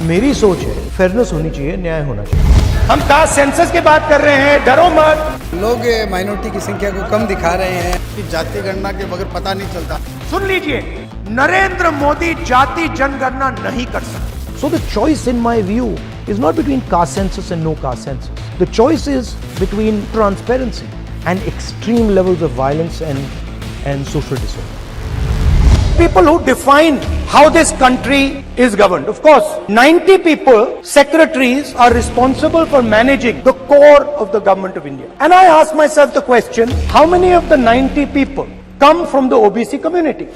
मेरी सोच है फेयरनेस होनी चाहिए, न्याय होना चाहिए। हम कास्ट सेंसस की बात कर रहे हैं, डरो मत। लोग माइनॉरिटी की संख्या को कम दिखा रहे हैं कि जाति गणना के बगैर पता नहीं चलता। सुन लीजिए, नरेंद्र मोदी जाति जनगणना नहीं कर सकते। So the choice in my view is not between caste census and no caste census. The choice is between transparency and extreme levels of violence and social disorder. People who define how this country is governed. Of course, 90 people, secretaries, are responsible for managing the core of the government of India. And I ask myself the question, how many of the 90 people come from the OBC community?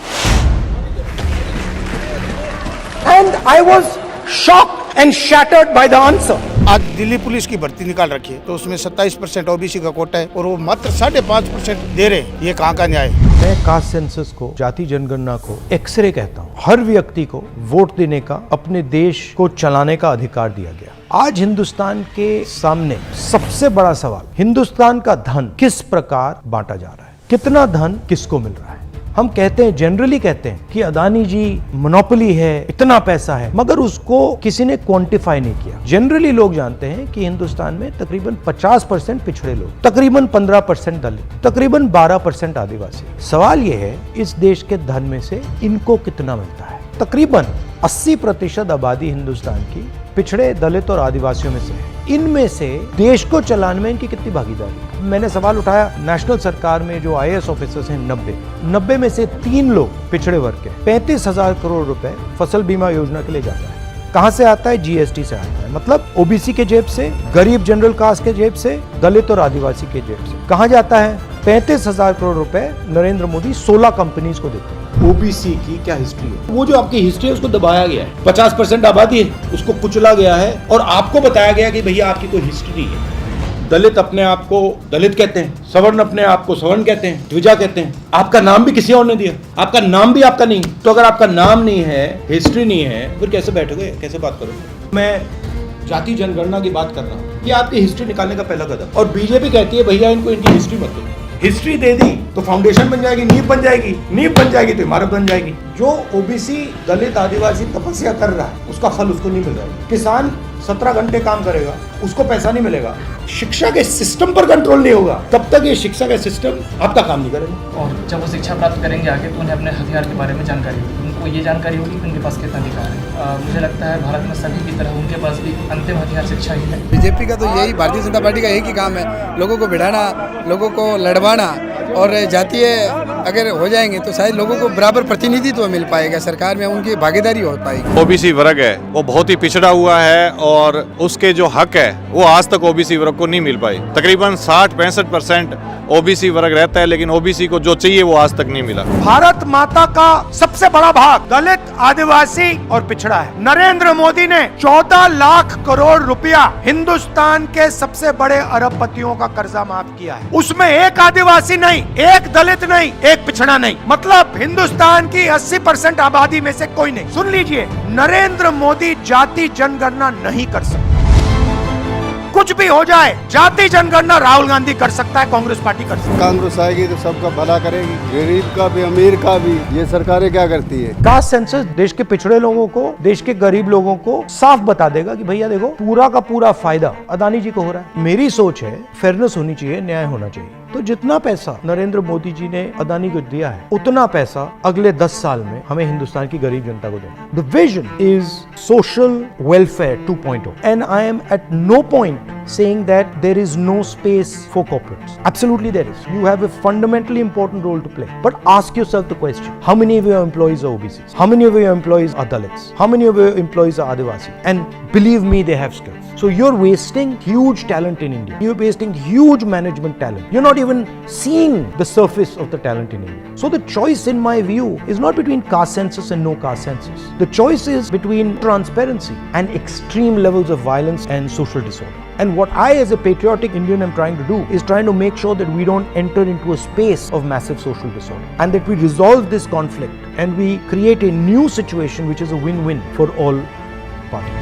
And I was shocked and shattered by the answer. आज Delhi police की भर्ती निकाल रखी है तो उसमें 27% OBC का कोटा है और वो मात्र 5.5% दे रहे हैं। ये कहाँ का न्याय है? मैं कास्ट सेंसस को, जाति जनगणना को एक्सरे कहता हूँ। हर व्यक्ति को वोट देने का, अपने देश को चलाने का अधिकार दिया गया। आज हिंदुस्तान के सामने सबसे बड़ा सवाल, हिंदुस्तान का धन किस प्रकार बांटा जा रहा है, कितना धन किसको मिल रहा है। हम कहते हैं, जनरली कहते हैं कि अदानी जी मोनोपोली है, इतना पैसा है, मगर उसको किसी ने क्वांटिफाई नहीं किया। जनरली लोग जानते हैं कि हिंदुस्तान में तकरीबन 50% पिछड़े लोग, तकरीबन 15% दलित, तकरीबन 12% आदिवासी। सवाल यह है, इस देश के धन में से इनको कितना मिलता है। तकरीबन 80% आबादी हिंदुस्तान की पिछड़े, दलित और आदिवासियों में से है। इनमें से देश को चलाने में इनकी कितनी भागीदारी। मैंने सवाल उठाया, नेशनल सरकार में जो IAS ऑफिसर्स हैं 90 में से 3 लोग पिछड़े वर्ग के। 35,000 करोड़ रुपए फसल बीमा योजना के लिए जाता है। कहां से आता है? GST से आता है। मतलब OBC के जेब से, गरीब जनरल कास्ट के जेब से, दलित और आदिवासी के जेब से। कहां जाता है? 35,000 करोड़ रुपए नरेंद्र मोदी 16 कंपनीज को देते हैं। ओबीसी की क्या हिस्ट्री है? वो जो आपकी हिस्ट्री है उसको दबाया गया है। 50% आबादी है, उसको कुचला गया है और आपको बताया गया कि भैया आपकी कोई हिस्ट्री नहीं है। दलित अपने आप को दलित कहते हैं, सवर्ण अपने आप को सवर्ण कहते हैं, द्विजा कहते हैं। आपका नाम भी किसी और ने दिया, आपका नाम भी आपका नहीं। तो अगर आपका नाम नहीं है, हिस्ट्री नहीं है, फिर कैसे बैठोगे, कैसे बात करोगे? मैं जाति जनगणना की बात कर रहा हूँ, ये आपकी हिस्ट्री निकालने का पहला कदम। और बीजेपी कहती है भैया इनको इनकी हिस्ट्री मत दो। हिस्ट्री दे दी तो फाउंडेशन बन जाएगी, नींव बन जाएगी, नींव बन जाएगी तो इमारत बन जाएगी। जो ओबीसी, दलित, आदिवासी तपस्या कर रहा है उसका फल उसको नहीं मिल रहा है। किसान 17 घंटे काम करेगा, उसको पैसा नहीं मिलेगा। शिक्षा के सिस्टम पर कंट्रोल नहीं होगा, तब तक ये शिक्षा का सिस्टम आपका काम नहीं करेगा। और जब वो शिक्षा प्राप्त करेंगे आगे तो उन्हें अपने हथियार के बारे में जानकारी होगी, उनको ये जानकारी होगी कि उनके पास कितना अधिकार है। मुझे लगता है भारत में सभी की तरह उनके पास भी अंतिम हथियार शिक्षा ही है। बीजेपी का तो यही, भारतीय जनता पार्टी का एक ही काम है, लोगों को भिड़ाना, लोगों को लड़वाना। और जातीय अगर हो जाएंगे तो शायद लोगों को बराबर प्रतिनिधित्व मिल पाएगा, सरकार में उनकी भागीदारी हो पाएगी। ओबीसी वर्ग है वो बहुत ही पिछड़ा हुआ है और उसके जो हक है वो आज तक ओबीसी वर्ग को नहीं मिल पाए। तकरीबन 60-65% ओबीसी वर्ग रहता है, लेकिन ओबीसी को जो चाहिए वो आज तक नहीं मिला। भारत माता का सबसे बड़ा भाग दलित, आदिवासी और पिछड़ा है। नरेंद्र मोदी ने 14 लाख करोड़ रुपया हिंदुस्तान के सबसे बड़े अरबपतियों का कर्जा माफ किया है। उसमें एक आदिवासी नहीं, एक दलित नहीं, एक पिछड़ा नहीं, मतलब हिंदुस्तान की 80% आबादी में से कोई नहीं। सुन लीजिए, नरेंद्र मोदी जाति जनगणना नहीं कर सकते। कुछ भी हो जाए, जाति जनगणना राहुल गांधी कर सकता है, कांग्रेस पार्टी कर सकती है। कांग्रेस आएगी तो सबका भला करेगी, गरीब का भी, अमीर का भी। ये सरकारें क्या करती है? कास्ट सेंसस देश के पिछड़े लोगों को, देश के गरीब लोगों को साफ बता देगा कि भैया देखो, पूरा का पूरा फायदा अदानी जी को हो रहा है। मेरी सोच है फेयरनेस होनी चाहिए, न्याय होना चाहिए। तो जितना पैसा नरेंद्र मोदी जी ने अदानी को दिया है, उतना पैसा अगले 10 साल में हमें हिंदुस्तान की गरीब जनता को देना। The vision is social welfare 2.0 and I am at no point saying that there is no space for corporates. Absolutely there is. You have a fundamentally important role to play. But ask yourself the question, how many of your employees are OBCs? How many of your employees are Dalits? How many of your employees are Adivasi? And believe me, they have skills. So you're wasting huge talent in India. You're wasting huge management talent. You're not even seeing the surface of the talent in India. So the choice in my view is not between caste census and no caste census. The choice is between transparency and extreme levels of violence and social disorder. And what I as a patriotic Indian am trying to do is trying to make sure that we don't enter into a space of massive social disorder and that we resolve this conflict and we create a new situation which is a win-win for all parties.